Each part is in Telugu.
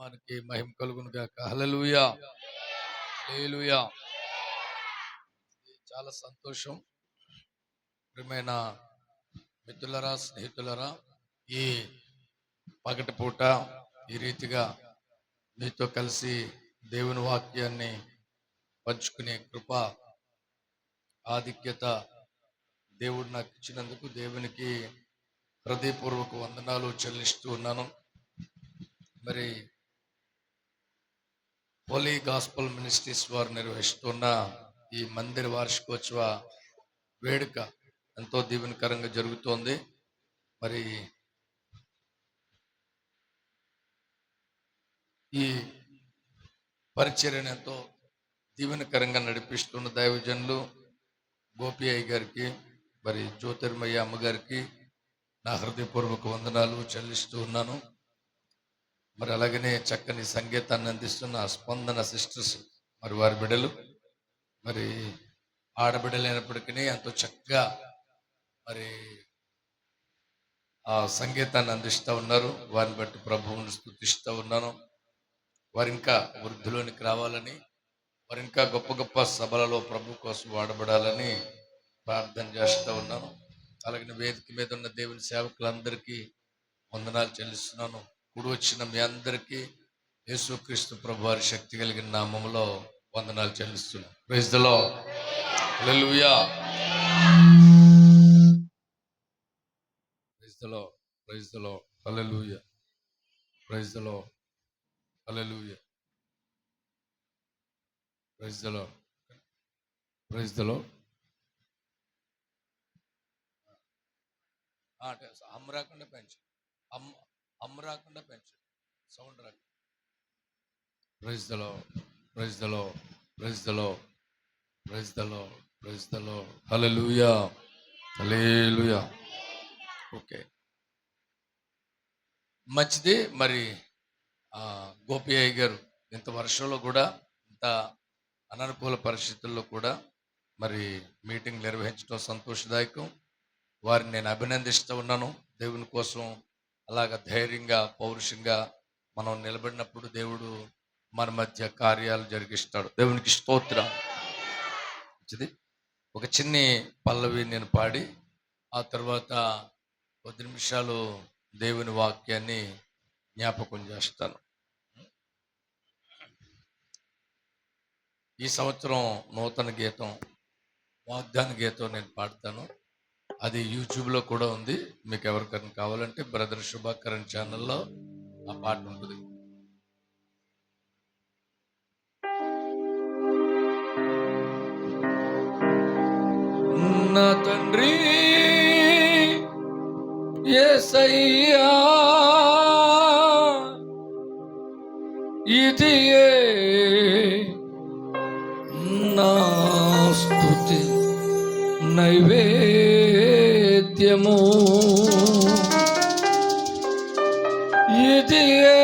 నామానికి మహిమ కలుగును గాక. హల్లెలూయా, హల్లెలూయా. చాలా సంతోషం. ప్రియమైన మిత్రులరా, స్నేహితులరా, ఈ పగటి పూట ఈ రీతిగా మీతో కలిసి దేవుని వాక్యాన్ని పంచుకునే కృప, ఆధిక్యత దేవుడు నాకు ఇచ్చినందుకు దేవునికి హృదయపూర్వక వందనాలు చెల్లిస్తూ ఉన్నాను. మరి హోలీ గాస్పల్ మినిస్ట్రీస్ వారు నిర్వహిస్తున్న ఈ మందిర వార్షికోత్సవ వేడుక ఎంతో దీవెనకరంగా జరుగుతోంది. మరి ఈ పరిచర్యను ఎంతో దీవెనకరంగా నడిపిస్తున్న దైవజనులు గోపి అయ్య గారికి, మరి జ్యోతిర్మయ్య అమ్మగారికి నా హృదయపూర్వక వందనాలు చెల్లిస్తూ ఉన్నాను. మరి అలాగనే చక్కని సంగీతాన్ని అందిస్తున్న స్పందన సిస్టర్స్, మరి వారి బిడ్డలు, మరి ఆడబిడ్డలైనప్పటికీ ఎంతో చక్కగా మరి ఆ సంగీతాన్ని అందిస్తూ ఉన్నారు. వారిని బట్టి ప్రభువుని స్తుతిస్తూ ఉన్నాను. వారు ఇంకా వృద్ధిలోనికి రావాలని, వారు ఇంకా గొప్ప గొప్ప సభలలో ప్రభు కోసం వాడబడాలని ప్రార్థన చేస్తూ ఉన్నాను. అలాగే వేదిక మీద ఉన్న దేవుని సేవకులందరికీ వందనాలు చెల్లిస్తున్నాను. కూడి వచ్చిన మీ అందరికీ యేసుక్రీస్తు ప్రభు వారి శక్తి కలిగిన నామములో వందనాలు చెల్లిస్తున్నాను. Praise the Lord, hallelujah, praise the Lord, praise the Lord, hallelujah, praise the Lord, hallelujah, praise the Lord, praise the Lord. అమ్మ రాకుండా పెంచు, అమ్మ రాకుండా పెంచు, సౌండ్ రాకుండా. Praise the Lord, praise the Lord, praise the Lord, praise the Lord, praise the Lord, hallelujah, hallelujah. Okay, మంచిది. మరి గోపి అయ్య గారు ఇంత వర్షంలో కూడా, ఇంత అననుకూల పరిస్థితుల్లో కూడా మరి మీటింగ్ నిర్వహించడం సంతోషదాయకం. వారిని నేను అభినందిస్తూ ఉన్నాను. దేవుని కోసం అలాగ ధైర్యంగా, పౌరుషంగా మనం నిలబడినప్పుడు దేవుడు మన మధ్య కార్యాలు జరిగిస్తాడు. దేవునికి స్తోత్రం. మంచిది. ఒక చిన్ని పల్లవి నేను పాడి ఆ తర్వాత 10 నిమిషాలు దేవుని వాక్యాన్ని జ్ఞాపకం చేస్తాను. ఈ సంవత్సరం నూతన గీతం, వాగ్దాన గీతం నేను పాడతాను. అది యూట్యూబ్లో కూడా ఉంది. మీకు ఎవరికైనా కావాలంటే బ్రదర్ శుభాకరణ్ ఛానల్లో ఆ పాట ఉంటుంది. నా తండ్రి యేసయ్యా, ఇదియే నా స్తుతి నైవేద్యము, ఇదియే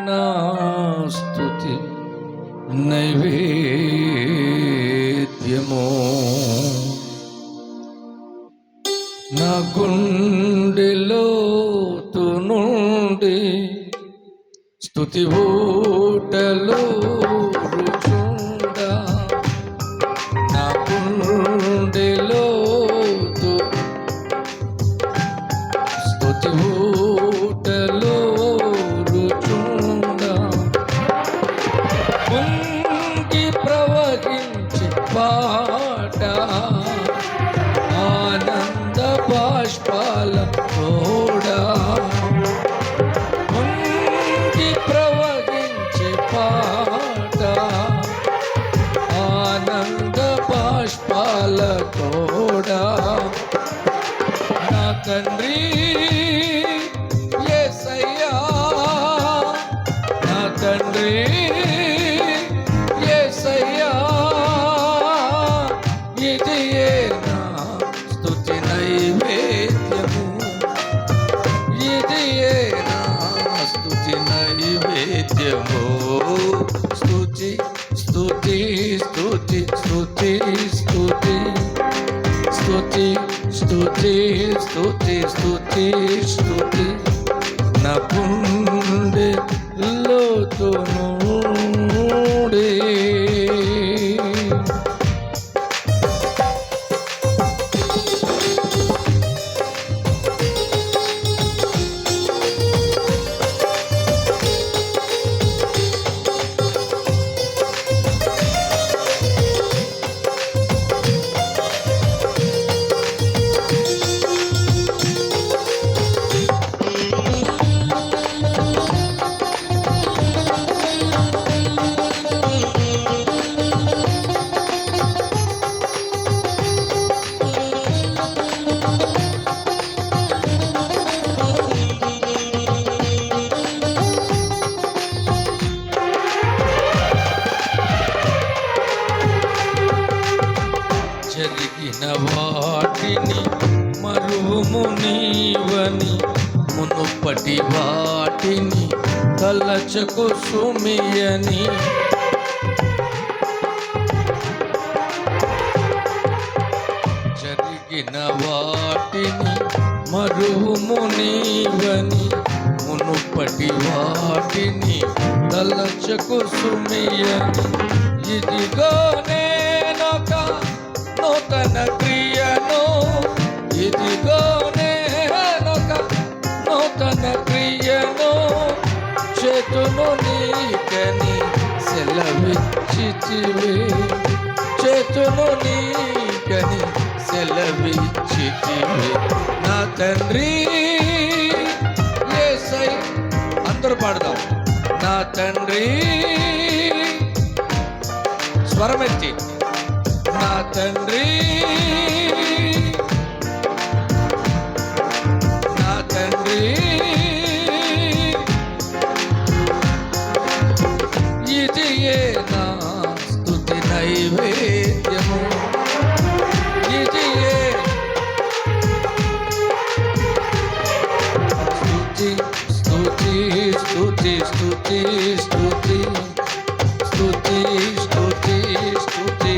నా స్తుతి నైవేద్యము. నా గుండెలోతు నుండి స్తుతి ఊటలు రుచుండా, నా గుండెలోతు స్తుతి ఊటలు రుచుండా, పొంగి ప్రవహించి పాట ఆనంద బాష్పాల తోడా, పొంగి ప్రవహించి పాట ఆనంద బాష్పాల తోడా. నా తండ్రి యేసయ్యా, నా తండ్రి యేసయ్యా, ఇదియే నా స్తుతి నైవేద్యము, ఇదియే నా స్తుతి నైవేద్యము. స్తుతి స్తుతి స్తుతి స్తుతి స్తుతి స్తుతి స్తుతి స్తుతి స్తుతి స్తుతి, నా గుండెలో వాటిని తలచకు సుమియని. జరిగిన వాటిని మరువుము నీవని, మునుపటి వాటిని తలచకు సుమియని. ఇదిగో నేనొక నూతన క్రియను, ఇదిగో నేనొక నూతన క్రియను చేతును నీకని సెలవిచ్చితివే, చేతును నీకని సెలవిచ్చితివే. నా తండ్రి యేసయ్య, అందరూ పాడదాం. నా తండ్రి, స్వరమెత్తి, నా తండ్రి, నా తండ్రి, ఇదియే నా స్తుతి నైవేద్యము, ఇదియే స్తుతి స్తుతి స్తుతి స్తుతి స్తుతి స్తుతి స్తుతి స్తుతి.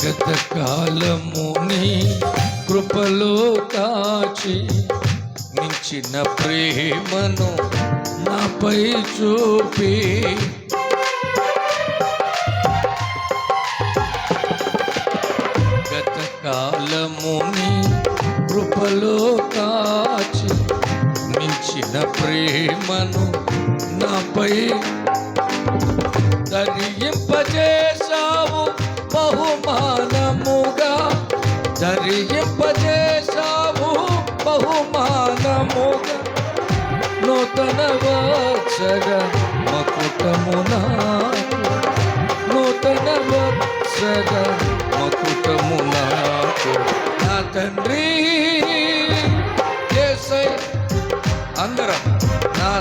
గతకాలము నీ కృపలో కాచి మించిన ప్రేమను నాపై చూపి, గతకాలము నీ కృపలో కాచి మించిన ప్రేమను నాపై ధరింపజేశావు బహుమానముగా, ధరింపజేశావు బహుమానముగా. నూతన వత్సర మకుటము నాకు, నూతన వత్సర మకుటము నాకు. నా తండ్రి యేసయ్య, అందరం నా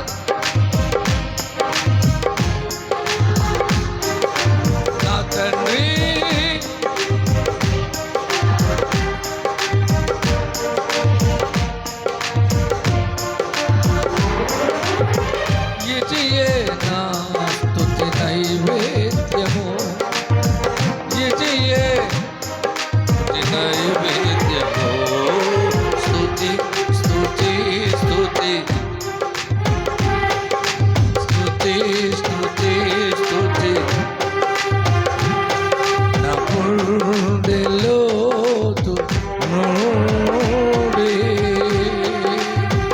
తండ్రి, ఇదియే నా స్తుతి నైవేద్యము, ఇదియే స్తుతి నైవేద్యము. స్తుతి స్తుతి స్తుతి స్తుతి స్తుతి